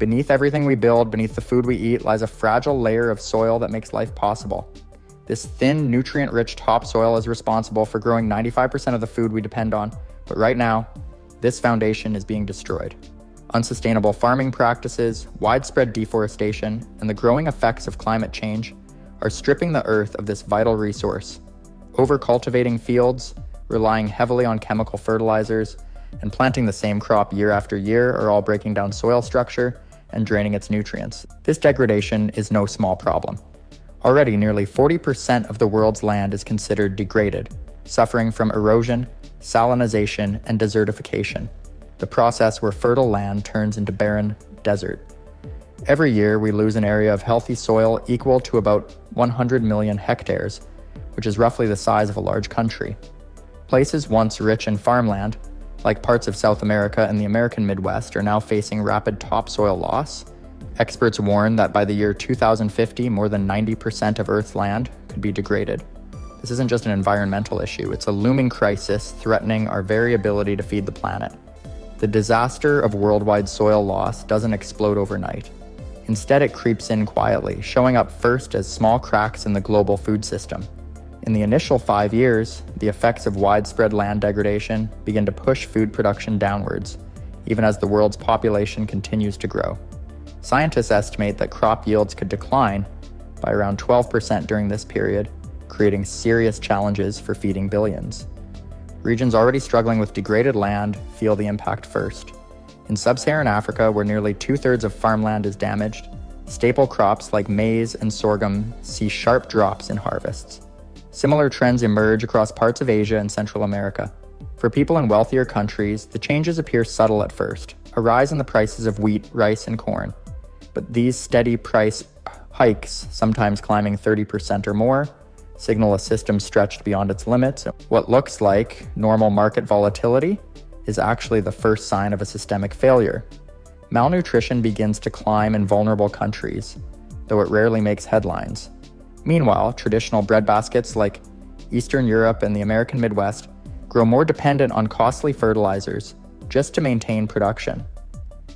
Beneath everything we build, beneath the food we eat, lies a fragile layer of soil that makes life possible. This thin, nutrient-rich topsoil is responsible for growing 95% of the food we depend on, but right now, this foundation is being destroyed. Unsustainable farming practices, widespread deforestation, and the growing effects of climate change are stripping the earth of this vital resource. Overcultivating fields, relying heavily on chemical fertilizers, and planting the same crop year after year are all breaking down soil structure and draining its nutrients. This degradation is no small problem. Already, nearly 40% of the world's land is considered degraded, suffering from erosion, salinization, and desertification, the process where fertile land turns into barren desert. Every year, we lose an area of healthy soil equal to about 100 million hectares, which is roughly the size of a large country. Places once rich in farmland, like parts of South America and the American Midwest, are now facing rapid topsoil loss. Experts warn that by the year 2050, more than 90% of Earth's land could be degraded. This isn't just an environmental issue, it's a looming crisis threatening our very ability to feed the planet. The disaster of worldwide soil loss doesn't explode overnight. Instead, it creeps in quietly, showing up first as small cracks in the global food system. In the initial 5 years, the effects of widespread land degradation begin to push food production downwards, even as the world's population continues to grow. Scientists estimate that crop yields could decline by around 12% during this period, creating serious challenges for feeding billions. Regions already struggling with degraded land feel the impact first. In sub-Saharan Africa, where nearly 2/3 of farmland is damaged, staple crops like maize and sorghum see sharp drops in harvests. Similar trends emerge across parts of Asia and Central America. For people in wealthier countries, the changes appear subtle at first, a rise in the prices of wheat, rice, and corn. But these steady price hikes, sometimes climbing 30% or more, signal a system stretched beyond its limits. What looks like normal market volatility is actually the first sign of a systemic failure. Malnutrition begins to climb in vulnerable countries, though it rarely makes headlines. Meanwhile, traditional breadbaskets like Eastern Europe and the American Midwest grow more dependent on costly fertilizers just to maintain production.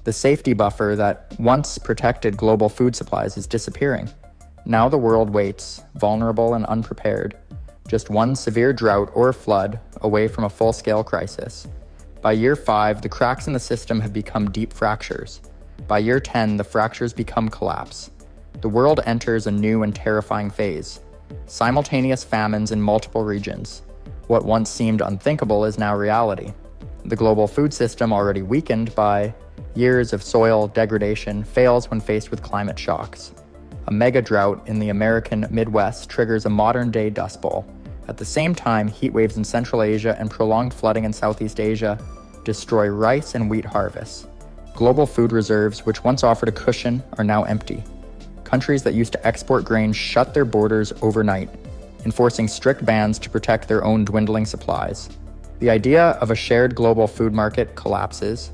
The safety buffer that once protected global food supplies is disappearing. Now the world waits, vulnerable and unprepared, just one severe drought or flood away from a full-scale crisis. By year 5, the cracks in the system have become deep fractures. By year 10, the fractures become collapse. The world enters a new and terrifying phase. Simultaneous famines in multiple regions. What once seemed unthinkable is now reality. The global food system, already weakened by years of soil degradation, fails when faced with climate shocks. A mega drought in the American Midwest triggers a modern-day Dust Bowl. At the same time, heat waves in Central Asia and prolonged flooding in Southeast Asia destroy rice and wheat harvests. Global food reserves, which once offered a cushion, are now empty. Countries that used to export grain shut their borders overnight, enforcing strict bans to protect their own dwindling supplies. The idea of a shared global food market collapses.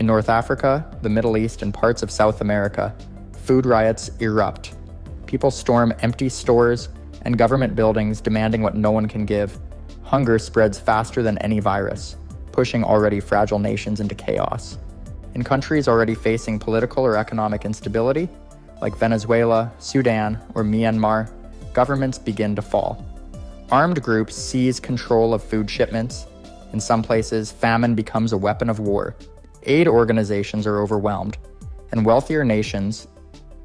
In North Africa, the Middle East, and parts of South America, food riots erupt. People storm empty stores and government buildings demanding what no one can give. Hunger spreads faster than any virus, pushing already fragile nations into chaos. In countries already facing political or economic instability, like Venezuela, Sudan, or Myanmar, governments begin to fall. Armed groups seize control of food shipments. In some places, famine becomes a weapon of war. Aid organizations are overwhelmed, and wealthier nations,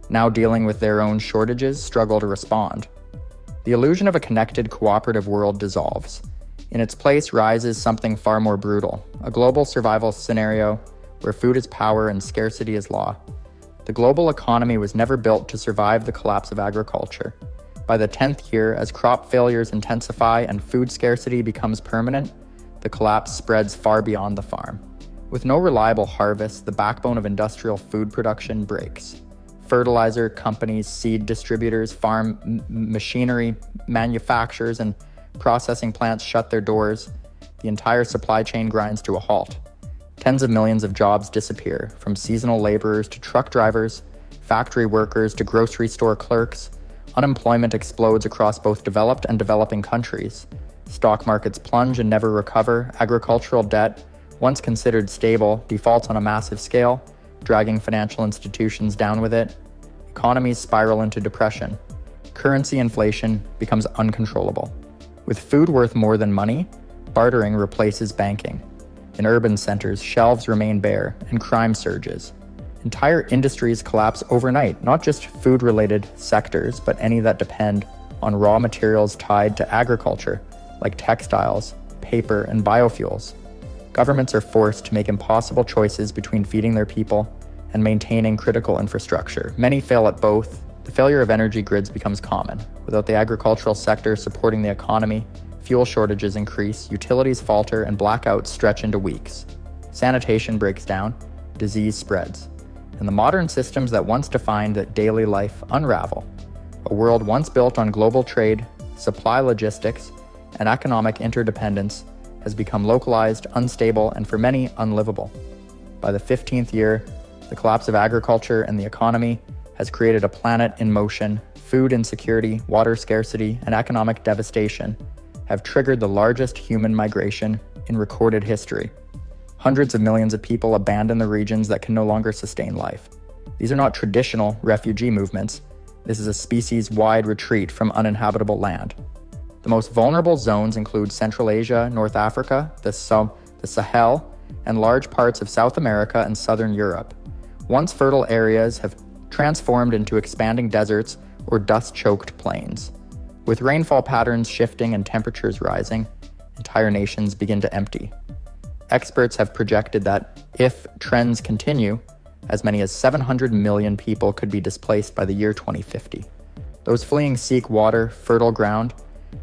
now dealing with their own shortages, struggle to respond. The illusion of a connected, cooperative world dissolves. In its place rises something far more brutal, a global survival scenario where food is power and scarcity is law. The global economy was never built to survive the collapse of agriculture. By the 10th year, as crop failures intensify and food scarcity becomes permanent, the collapse spreads far beyond the farm. With no reliable harvest, the backbone of industrial food production breaks. Fertilizer companies, seed distributors, farm machinery manufacturers, and processing plants shut their doors. The entire supply chain grinds to a halt. Tens of millions of jobs disappear, from seasonal laborers to truck drivers, factory workers to grocery store clerks. Unemployment explodes across both developed and developing countries. Stock markets plunge and never recover. Agricultural debt, once considered stable, defaults on a massive scale. dragging financial institutions down with it. Economies spiral into depression. Currency inflation becomes uncontrollable. With food worth more than money, bartering replaces banking. In urban centers, shelves remain bare and crime surges. Entire industries collapse overnight, not just food-related sectors, but any that depend on raw materials tied to agriculture, like textiles, paper, and biofuels. Governments are forced to make impossible choices between feeding their people and maintaining critical infrastructure. Many fail at both. The failure of energy grids becomes common. Without the agricultural sector supporting the economy, fuel shortages increase, utilities falter, and blackouts stretch into weeks. Sanitation breaks down, disease spreads, and the modern systems that once defined daily life unravel. A world once built on global trade, supply logistics, and economic interdependence has become localized, unstable, and for many, unlivable. By the 15th year, the collapse of agriculture and the economy has created a planet in motion. Food insecurity, water scarcity, and economic devastation have triggered the largest human migration in recorded history. Hundreds of millions of people abandon the regions that can no longer sustain life. These are not traditional refugee movements. This is a species-wide retreat from uninhabitable land. The most vulnerable zones include Central Asia, North Africa, the Sahel, and large parts of South America and Southern Europe. Once fertile areas have transformed into expanding deserts or dust-choked plains. With rainfall patterns shifting and temperatures rising, entire nations begin to empty. Experts have projected that if trends continue, as many as 700 million people could be displaced by the year 2050. Those fleeing seek water, fertile ground,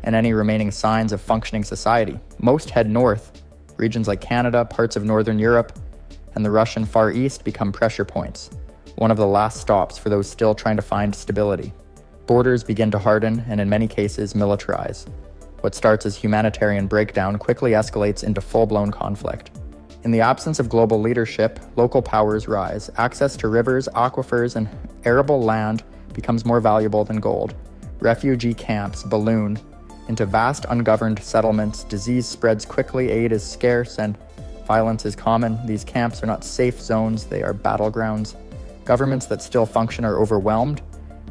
and any remaining signs of functioning society. Most head north. Regions like Canada, parts of Northern Europe, and the Russian Far East become pressure points, one of the last stops for those still trying to find stability. Borders begin to harden and in many cases militarize. What starts as humanitarian breakdown quickly escalates into full-blown conflict. In the absence of global leadership, local powers rise. Access to rivers, aquifers, and arable land becomes more valuable than gold. Refugee camps balloon into vast ungoverned settlements. Disease spreads quickly, aid is scarce, and violence is common. These camps are not safe zones, they are battlegrounds. Governments that still function are overwhelmed,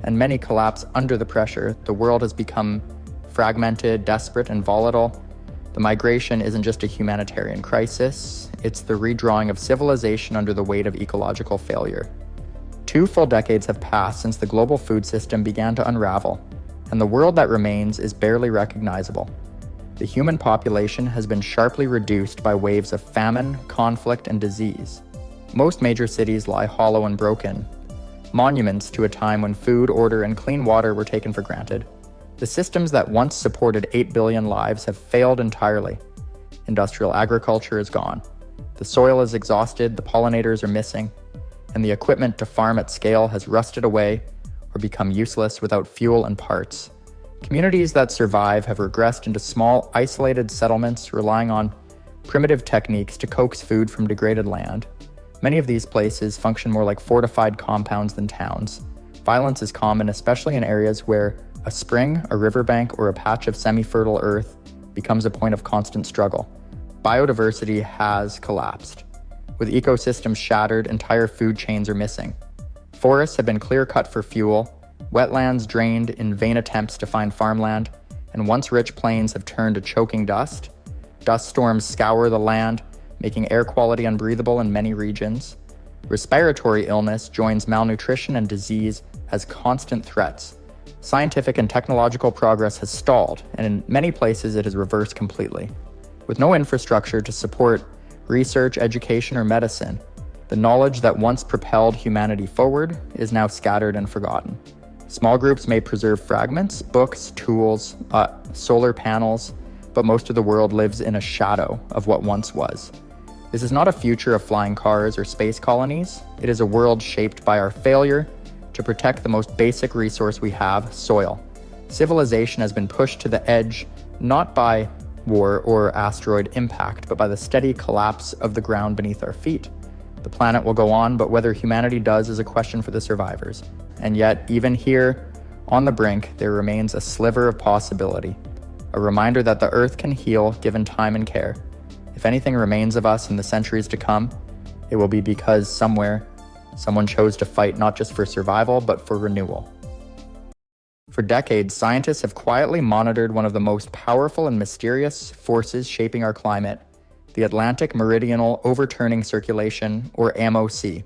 and many collapse under the pressure. The world has become fragmented, desperate, and volatile. The migration isn't just a humanitarian crisis, it's the redrawing of civilization under the weight of ecological failure. 2 full decades have passed since the global food system began to unravel, and the world that remains is barely recognizable. The human population has been sharply reduced by waves of famine, conflict, and disease. Most major cities lie hollow and broken, monuments to a time when food, order, and clean water were taken for granted. The systems that once supported 8 billion lives have failed entirely. Industrial agriculture is gone. The soil is exhausted, the pollinators are missing, and the equipment to farm at scale has rusted away or become useless without fuel and parts. Communities that survive have regressed into small, isolated settlements relying on primitive techniques to coax food from degraded land. Many of these places function more like fortified compounds than towns. Violence is common, especially in areas where a spring, a riverbank, or a patch of semi-fertile earth becomes a point of constant struggle. Biodiversity has collapsed. With ecosystems shattered, entire food chains are missing. Forests have been clear-cut for fuel, wetlands drained in vain attempts to find farmland, and once rich plains have turned to choking dust. Dust storms scour the land, making air quality unbreathable in many regions. Respiratory illness joins malnutrition and disease as constant threats. Scientific and technological progress has stalled, and in many places it has reversed completely. With no infrastructure to support research, education, or medicine, the knowledge that once propelled humanity forward is now scattered and forgotten. Small groups may preserve fragments, books, tools, solar panels, but most of the world lives in a shadow of what once was. This is not a future of flying cars or space colonies. It is a world shaped by our failure to protect the most basic resource we have, soil. Civilization has been pushed to the edge, not by war or asteroid impact, but by the steady collapse of the ground beneath our feet. The planet will go on, but whether humanity does is a question for the survivors. And yet, even here, on the brink, there remains a sliver of possibility. A reminder that the Earth can heal given time and care. If anything remains of us in the centuries to come, it will be because somewhere Someone chose to fight not just for survival, but for renewal. For decades, scientists have quietly monitored one of the most powerful and mysterious forces shaping our climate, the Atlantic Meridional Overturning Circulation, or AMOC.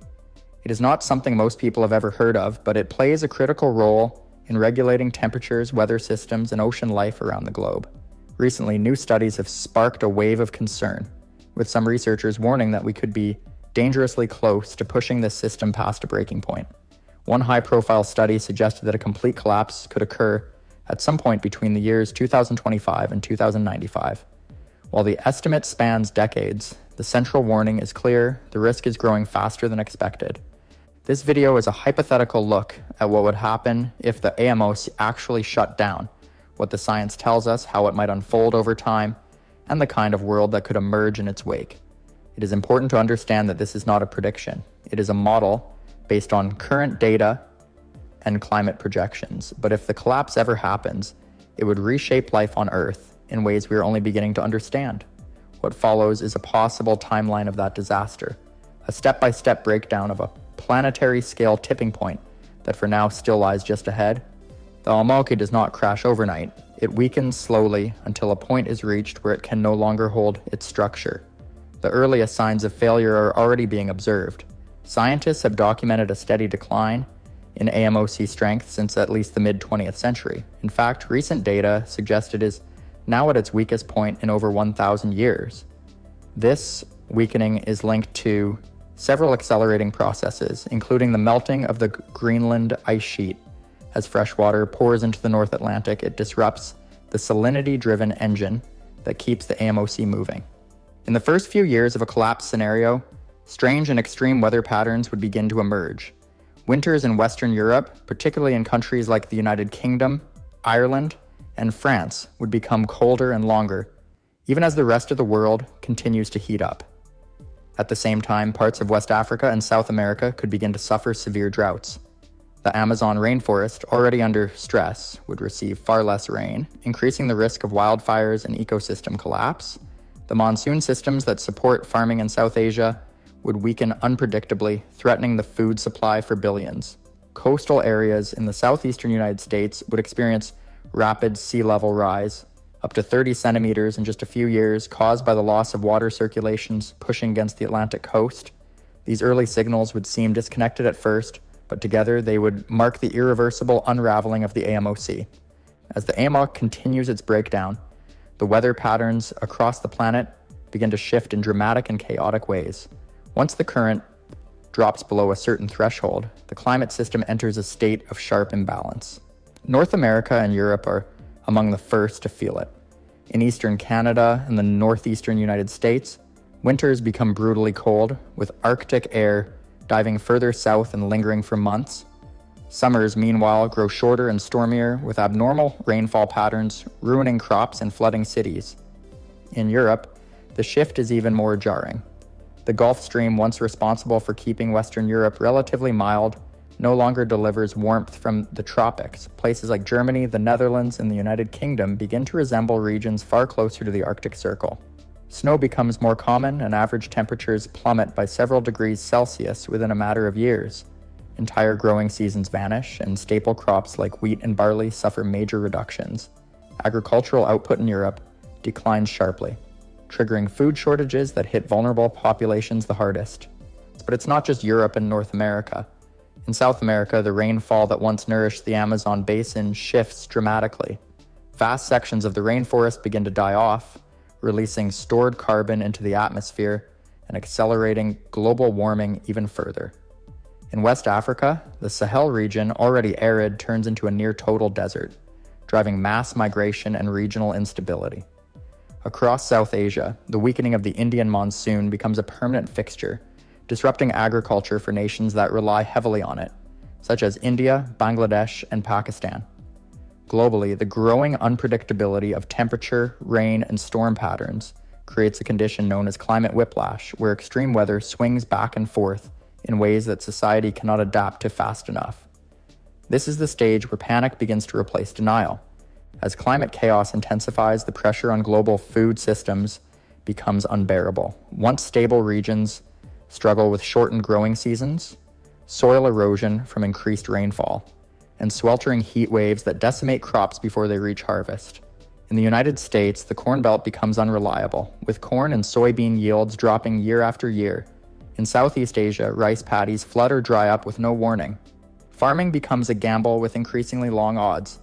It is not something most people have ever heard of, but it plays a critical role in regulating temperatures, weather systems, and ocean life around the globe. Recently, new studies have sparked a wave of concern, with some researchers warning that we could be dangerously close to pushing this system past a breaking point. One high-profile study suggested that a complete collapse could occur at some point between the years 2025 and 2095. While the estimate spans decades, the central warning is clear: the risk is growing faster than expected. This video is a hypothetical look at what would happen if the AMOC actually shut down, what the science tells us, how it might unfold over time, and the kind of world that could emerge in its wake. It is important to understand that this is not a prediction. It is a model based on current data and climate projections. But if the collapse ever happens, it would reshape life on Earth in ways we are only beginning to understand. What follows is a possible timeline of that disaster, a step-by-step breakdown of a planetary scale tipping point that for now still lies just ahead. The AMOC does not crash overnight. It weakens slowly until a point is reached where it can no longer hold its structure. The earliest signs of failure are already being observed. Scientists have documented a steady decline in AMOC strength since at least the mid-20th century. In fact, recent data suggest it is now at its weakest point in over 1,000 years. This weakening is linked to several accelerating processes, including the melting of the Greenland ice sheet. As fresh water pours into the North Atlantic, it disrupts the salinity-driven engine that keeps the AMOC moving. In the first few years of a collapse scenario, strange and extreme weather patterns would begin to emerge. Winters in Western Europe, particularly in countries like the United Kingdom, Ireland, and France, would become colder and longer, even as the rest of the world continues to heat up. At the same time, parts of West Africa and South America could begin to suffer severe droughts. The Amazon rainforest, already under stress, would receive far less rain, increasing the risk of wildfires and ecosystem collapse. The monsoon systems that support farming in South Asia would weaken unpredictably, threatening the food supply for billions. Coastal areas in the southeastern United States would experience rapid sea level rise, up to 30 centimeters in just a few years, caused by the loss of water circulations pushing against the Atlantic coast. These early signals would seem disconnected at first, but together they would mark the irreversible unraveling of the AMOC. As the AMOC continues its breakdown, the weather patterns across the planet begin to shift in dramatic and chaotic ways. Once the current drops below a certain threshold, the climate system enters a state of sharp imbalance. North America and Europe are among the first to feel it. In eastern Canada and the northeastern United States, winters become brutally cold, with Arctic air diving further south and lingering for months. Summers, meanwhile, grow shorter and stormier, with abnormal rainfall patterns ruining crops and flooding cities. In Europe, the shift is even more jarring. The Gulf Stream, once responsible for keeping Western Europe relatively mild, no longer delivers warmth from the tropics. Places like Germany, the Netherlands, and the United Kingdom begin to resemble regions far closer to the Arctic Circle. Snow becomes more common, and average temperatures plummet by several degrees Celsius within a matter of years. Entire growing seasons vanish, and staple crops like wheat and barley suffer major reductions. Agricultural output in Europe declines sharply, triggering food shortages that hit vulnerable populations the hardest. But it's not just Europe and North America. In South America, the rainfall that once nourished the Amazon basin shifts dramatically. Vast sections of the rainforest begin to die off, releasing stored carbon into the atmosphere and accelerating global warming even further. In West Africa, the Sahel region, already arid, turns into a near-total desert, driving mass migration and regional instability. Across South Asia, the weakening of the Indian monsoon becomes a permanent fixture, disrupting agriculture for nations that rely heavily on it, such as India, Bangladesh, and Pakistan. Globally, the growing unpredictability of temperature, rain, and storm patterns creates a condition known as climate whiplash, where extreme weather swings back and forth in ways that society cannot adapt to fast enough. This is the stage where panic begins to replace denial. As climate chaos intensifies, the pressure on global food systems becomes unbearable. Once stable regions struggle with shortened growing seasons, soil erosion from increased rainfall, and sweltering heat waves that decimate crops before they reach harvest. In the United States, the Corn Belt becomes unreliable, with corn and soybean yields dropping year after year. In Southeast Asia, rice paddies flood or dry up with no warning. Farming becomes a gamble with increasingly long odds.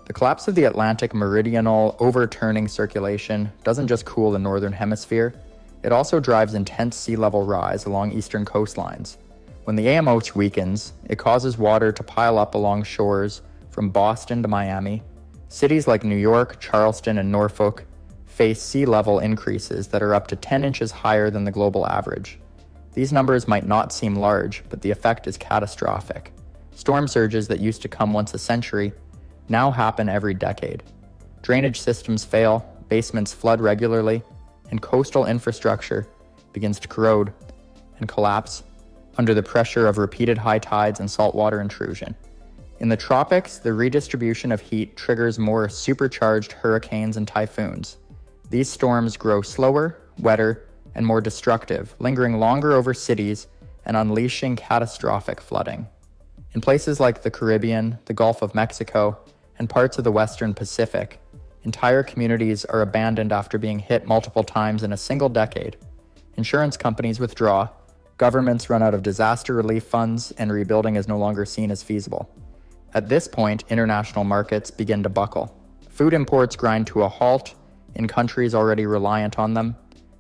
The collapse of the Atlantic meridional overturning circulation doesn't just cool the northern hemisphere, it also drives intense sea level rise along eastern coastlines. When the AMOC weakens, it causes water to pile up along shores from Boston to Miami. Cities like New York, Charleston, and Norfolk face sea level increases that are up to 10 inches higher than the global average. These numbers might not seem large, but the effect is catastrophic. Storm surges that used to come once a century now happen every decade. Drainage systems fail, basements flood regularly, and coastal infrastructure begins to corrode and collapse under the pressure of repeated high tides and saltwater intrusion. In the tropics, the redistribution of heat triggers more supercharged hurricanes and typhoons. These storms grow slower, wetter, and more destructive, lingering longer over cities and unleashing catastrophic flooding. In places like the Caribbean, the Gulf of Mexico, and parts of the Western Pacific, entire communities are abandoned after being hit multiple times in a single decade. Insurance companies withdraw, governments run out of disaster relief funds, and rebuilding is no longer seen as feasible. At this point, international markets begin to buckle. Food imports grind to a halt in countries already reliant on them.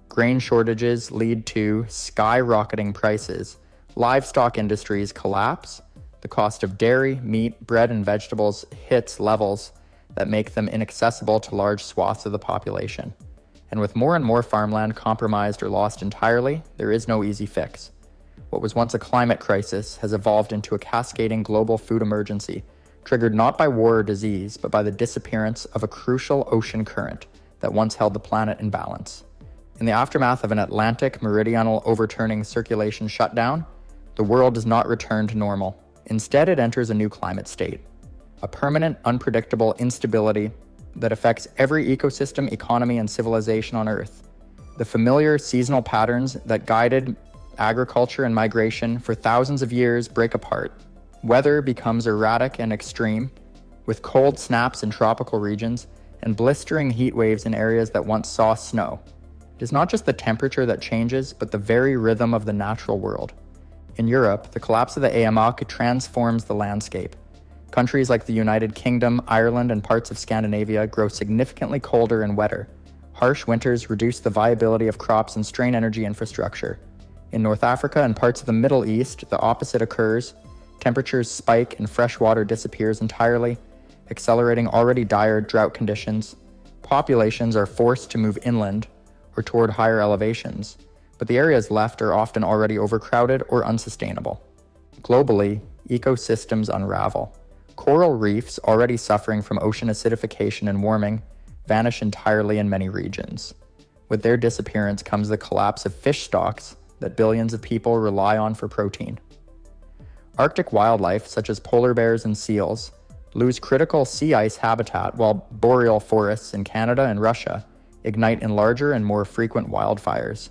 Grain shortages lead to skyrocketing prices. Livestock industries collapse. The cost of dairy, meat, bread, and vegetables hits levels that make them inaccessible to large swaths of the population. And with more and more farmland compromised or lost entirely, there is no easy fix. What was once a climate crisis has evolved into a cascading global food emergency, triggered not by war or disease, but by the disappearance of a crucial ocean current that once held the planet in balance. In the aftermath of an Atlantic meridional overturning circulation shutdown, the world does not return to normal. Instead, it enters a new climate state, a permanent, unpredictable instability that affects every ecosystem, economy, and civilization on Earth. The familiar seasonal patterns that guided agriculture and migration for thousands of years break apart. Weather becomes erratic and extreme, with cold snaps in tropical regions and blistering heat waves in areas that once saw snow. It is not just the temperature that changes, but the very rhythm of the natural world. In Europe, the collapse of the AMOC transforms the landscape. Countries like the United Kingdom, Ireland, and parts of Scandinavia grow significantly colder and wetter. Harsh winters reduce the viability of crops and strain energy infrastructure. In North Africa and parts of the Middle East, the opposite occurs. Temperatures spike and fresh water disappears entirely, accelerating already dire drought conditions. Populations are forced to move inland or toward higher elevations, but the areas left are often already overcrowded or unsustainable. Globally, ecosystems unravel. Coral reefs, already suffering from ocean acidification and warming, vanish entirely in many regions. With their disappearance comes the collapse of fish stocks that billions of people rely on for protein. Arctic wildlife, such as polar bears and seals, lose critical sea ice habitat, while boreal forests in Canada and Russia ignite in larger and more frequent wildfires.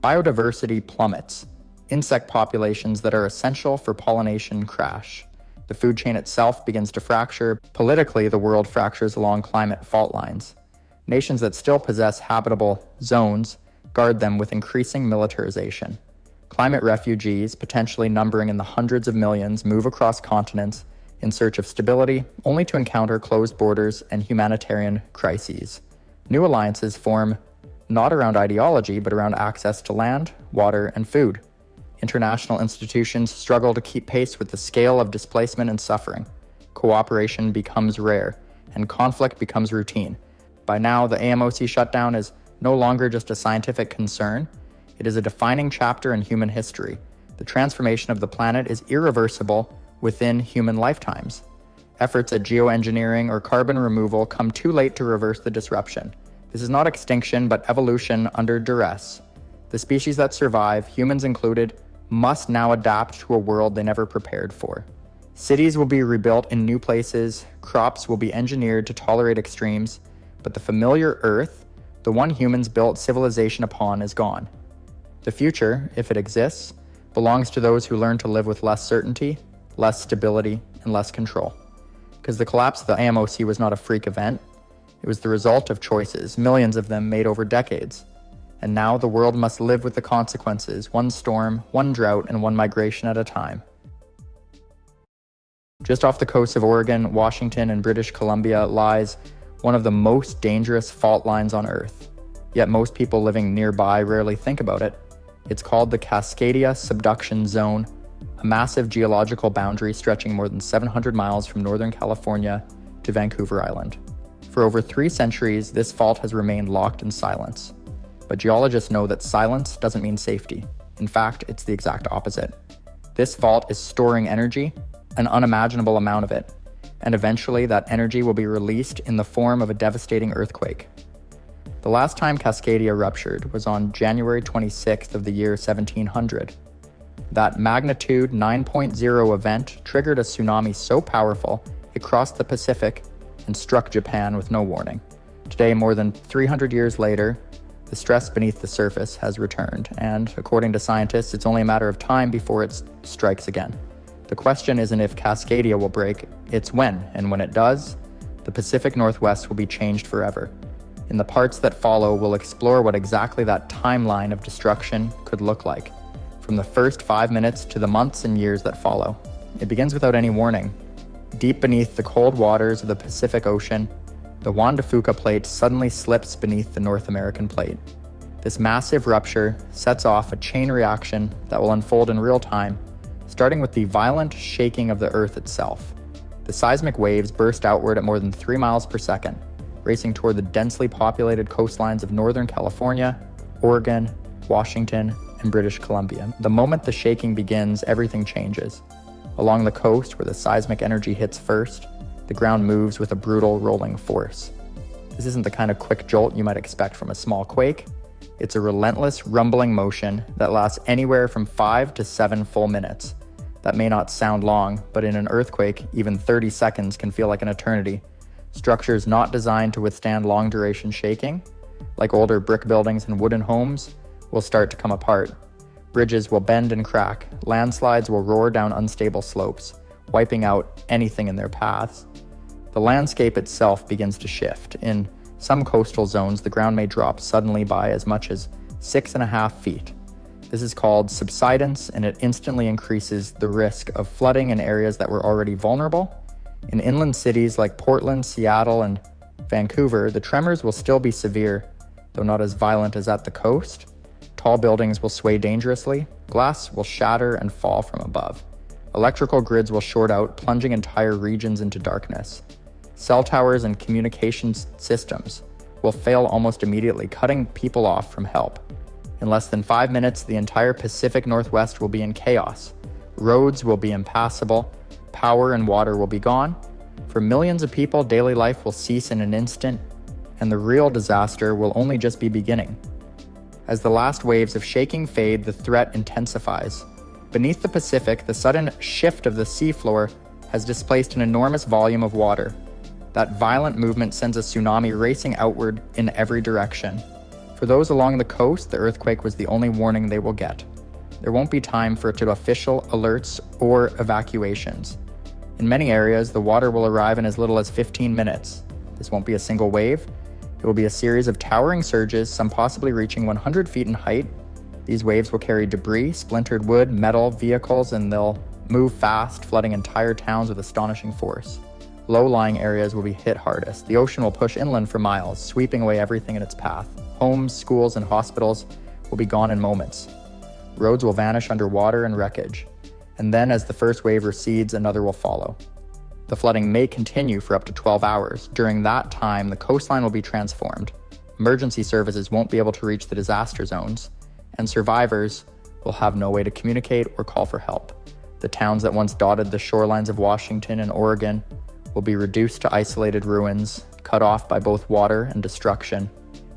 Biodiversity plummets. Insect populations that are essential for pollination crash. The food chain itself begins to fracture. Politically, the world fractures along climate fault lines. Nations that still possess habitable zones guard them with increasing militarization. Climate refugees, potentially numbering in the hundreds of millions, move across continents in search of stability, only to encounter closed borders and humanitarian crises. New alliances form not around ideology, but around access to land, water, and food. International institutions struggle to keep pace with the scale of displacement and suffering. Cooperation becomes rare, and conflict becomes routine. By now, the AMOC shutdown is no longer just a scientific concern. It is a defining chapter in human history. The transformation of the planet is irreversible within human lifetimes. Efforts at geoengineering or carbon removal come too late to reverse the disruption. This is not extinction, but evolution under duress. The species that survive, humans included, must now adapt to a world they never prepared for. Cities will be rebuilt in new places, crops will be engineered to tolerate extremes, but the familiar Earth, the one humans built civilization upon, is gone. The future, if it exists, belongs to those who learn to live with less certainty, less stability, and less control. Because the collapse of the AMOC was not a freak event, it was the result of choices, millions of them made over decades. And now the world must live with the consequences, one storm, one drought, and one migration at a time. Just off the coast of Oregon, Washington, and British Columbia lies one of the most dangerous fault lines on Earth. Yet most people living nearby rarely think about it. It's called the Cascadia Subduction Zone, a massive geological boundary stretching more than 700 miles from Northern California to Vancouver Island. For over 3 centuries, this fault has remained locked in silence. But geologists know that silence doesn't mean safety. In fact, it's the exact opposite. This fault is storing energy, an unimaginable amount of it, and eventually that energy will be released in the form of a devastating earthquake. The last time Cascadia ruptured was on January 26th of the year 1700. That magnitude 9.0 event triggered a tsunami so powerful it crossed the Pacific and struck Japan with no warning. Today, more than 300 years later, the stress beneath the surface has returned, and according to scientists, it's only a matter of time before it strikes again. The question isn't if Cascadia will break, it's when, and when it does, the Pacific Northwest will be changed forever. In the parts that follow, we'll explore what exactly that timeline of destruction could look like, from the first 5 minutes to the months and years that follow. It begins without any warning. Deep beneath the cold waters of the Pacific Ocean, the Juan de Fuca plate suddenly slips beneath the North American plate. This massive rupture sets off a chain reaction that will unfold in real time, starting with the violent shaking of the Earth itself. The seismic waves burst outward at more than 3 miles per second, racing toward the densely populated coastlines of Northern California, Oregon, Washington, and British Columbia. The moment the shaking begins, everything changes. Along the coast, where the seismic energy hits first, the ground moves with a brutal rolling force. This isn't the kind of quick jolt you might expect from a small quake. It's a relentless, rumbling motion that lasts anywhere from 5 to 7 full minutes. That may not sound long, but in an earthquake, even 30 seconds can feel like an eternity. Structures not designed to withstand long-duration shaking, like older brick buildings and wooden homes, will start to come apart. Bridges will bend and crack. Landslides will roar down unstable slopes, wiping out anything in their paths. The landscape itself begins to shift. In some coastal zones, the ground may drop suddenly by as much as 6.5 feet. This is called subsidence, and it instantly increases the risk of flooding in areas that were already vulnerable. In inland cities like Portland, Seattle, and Vancouver, the tremors will still be severe, though not as violent as at the coast. Tall buildings will sway dangerously, glass will shatter and fall from above. Electrical grids will short out, plunging entire regions into darkness. Cell towers and communications systems will fail almost immediately, cutting people off from help. In less than 5 minutes, the entire Pacific Northwest will be in chaos. Roads will be impassable, power and water will be gone. For millions of people, daily life will cease in an instant, and the real disaster will only just be beginning. As the last waves of shaking fade, the threat intensifies. Beneath the Pacific, the sudden shift of the seafloor has displaced an enormous volume of water. That violent movement sends a tsunami racing outward in every direction. For those along the coast, the earthquake was the only warning they will get. There won't be time for official alerts or evacuations. In many areas, the water will arrive in as little as 15 minutes. This won't be a single wave. It will be a series of towering surges, some possibly reaching 100 feet in height. These waves will carry debris, splintered wood, metal, vehicles, and they'll move fast, flooding entire towns with astonishing force. Low-lying areas will be hit hardest. The ocean will push inland for miles, sweeping away everything in its path. Homes, schools, and hospitals will be gone in moments. Roads will vanish under water and wreckage. And then, as the first wave recedes, another will follow. The flooding may continue for up to 12 hours. During that time, the coastline will be transformed. Emergency services won't be able to reach the disaster zones, and survivors will have no way to communicate or call for help. The towns that once dotted the shorelines of Washington and Oregon will be reduced to isolated ruins, cut off by both water and destruction.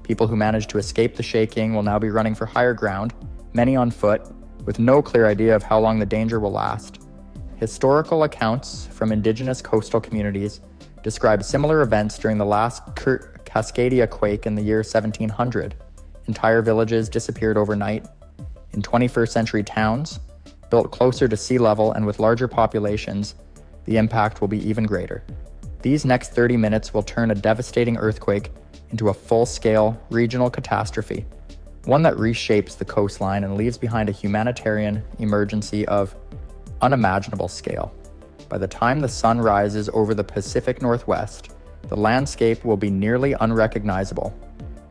People who managed to escape the shaking will now be running for higher ground, many on foot, with no clear idea of how long the danger will last. Historical accounts from indigenous coastal communities describe similar events during the last Cascadia quake in the year 1700. Entire villages disappeared overnight. In 21st century towns, Built closer to sea level and with larger populations, the impact will be even greater. These next 30 minutes will turn a devastating earthquake into a full-scale regional catastrophe, one that reshapes the coastline and leaves behind a humanitarian emergency of unimaginable scale. By the time the sun rises over the Pacific Northwest, the landscape will be nearly unrecognizable.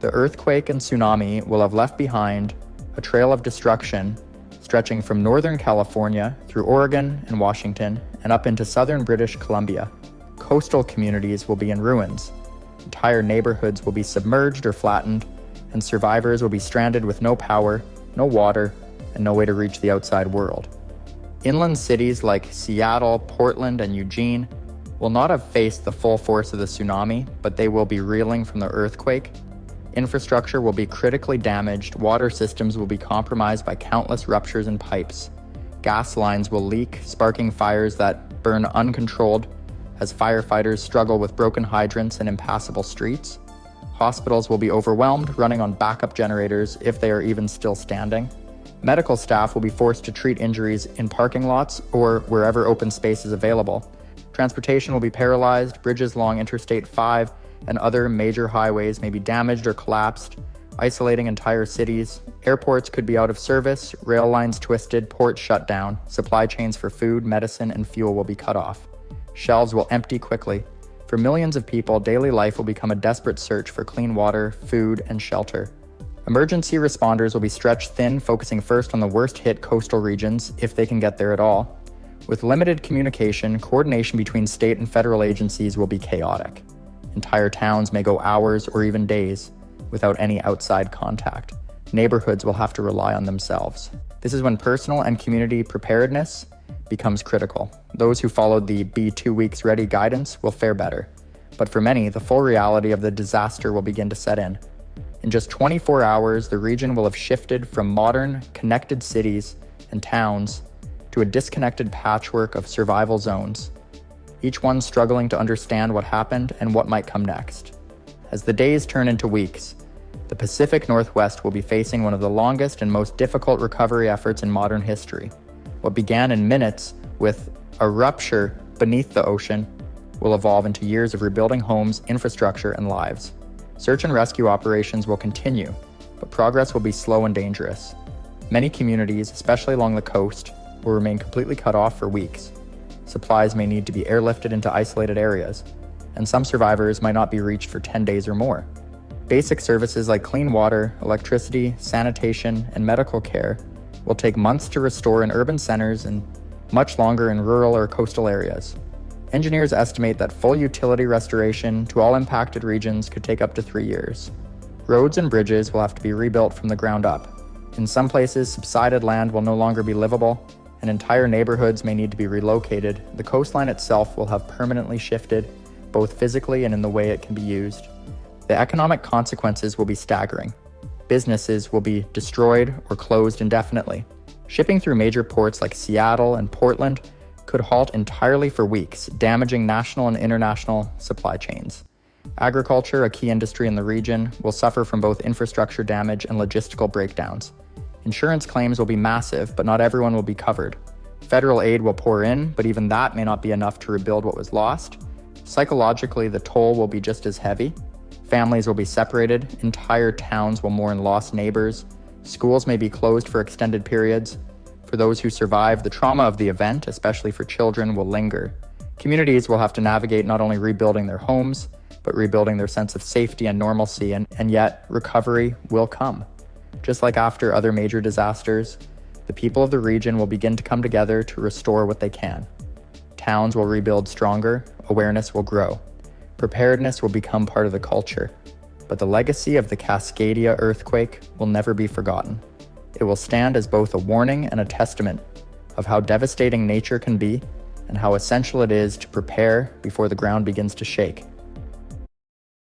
The earthquake and tsunami will have left behind a trail of destruction stretching from northern California through Oregon and Washington and up into southern British Columbia. Coastal communities will be in ruins. Entire neighborhoods will be submerged or flattened, and survivors will be stranded with no power, no water, and no way to reach the outside world. Inland cities like Seattle, Portland, and Eugene will not have faced the full force of the tsunami, but they will be reeling from the earthquake. Infrastructure will be critically damaged, water systems will be compromised by countless ruptures in pipes. Gas lines will leak, sparking fires that burn uncontrolled as firefighters struggle with broken hydrants and impassable streets. Hospitals will be overwhelmed, running on backup generators if they are even still standing. Medical staff will be forced to treat injuries in parking lots or wherever open space is available. Transportation will be paralyzed, bridges along Interstate 5 and other major highways may be damaged or collapsed, isolating entire cities. Airports could be out of service, rail lines twisted, ports shut down, supply chains for food, medicine, and fuel will be cut off. Shelves will empty quickly. For millions of people, daily life will become a desperate search for clean water, food, and shelter. Emergency responders will be stretched thin, focusing first on the worst-hit coastal regions, if they can get there at all. With limited communication, coordination between state and federal agencies will be chaotic. Entire towns may go hours or even days without any outside contact. Neighborhoods will have to rely on themselves. This is when personal and community preparedness becomes critical. Those who followed the Be 2 Weeks Ready guidance will fare better. But for many, the full reality of the disaster will begin to set in. In just 24 hours, the region will have shifted from modern, connected cities and towns to a disconnected patchwork of survival zones, each one struggling to understand what happened and what might come next. As the days turn into weeks, the Pacific Northwest will be facing one of the longest and most difficult recovery efforts in modern history. What began in minutes with a rupture beneath the ocean will evolve into years of rebuilding homes, infrastructure, and lives. Search and rescue operations will continue, but progress will be slow and dangerous. Many communities, especially along the coast, will remain completely cut off for weeks. Supplies may need to be airlifted into isolated areas, and some survivors might not be reached for 10 days or more. Basic services like clean water, electricity, sanitation, and medical care will take months to restore in urban centers and much longer in rural or coastal areas. Engineers estimate that full utility restoration to all impacted regions could take up to 3 years. Roads and bridges will have to be rebuilt from the ground up. In some places, subsided land will no longer be livable, and entire neighborhoods may need to be relocated. The coastline itself will have permanently shifted, both physically and in the way it can be used. The economic consequences will be staggering. Businesses will be destroyed or closed indefinitely. Shipping through major ports like Seattle and Portland could halt entirely for weeks, damaging national and international supply chains. Agriculture, a key industry in the region, will suffer from both infrastructure damage and logistical breakdowns. Insurance claims will be massive, but not everyone will be covered. Federal aid will pour in, but even that may not be enough to rebuild what was lost. Psychologically, the toll will be just as heavy. Families will be separated, entire towns will mourn lost neighbors, schools may be closed for extended periods. For those who survive, the trauma of the event, especially for children, will linger. Communities will have to navigate not only rebuilding their homes, but rebuilding their sense of safety and normalcy, and yet recovery will come. Just like after other major disasters, the people of the region will begin to come together to restore what they can. Towns will rebuild stronger, awareness will grow. Preparedness will become part of the culture. But the legacy of the Cascadia earthquake will never be forgotten. It will stand as both a warning and a testament of how devastating nature can be and how essential it is to prepare before the ground begins to shake.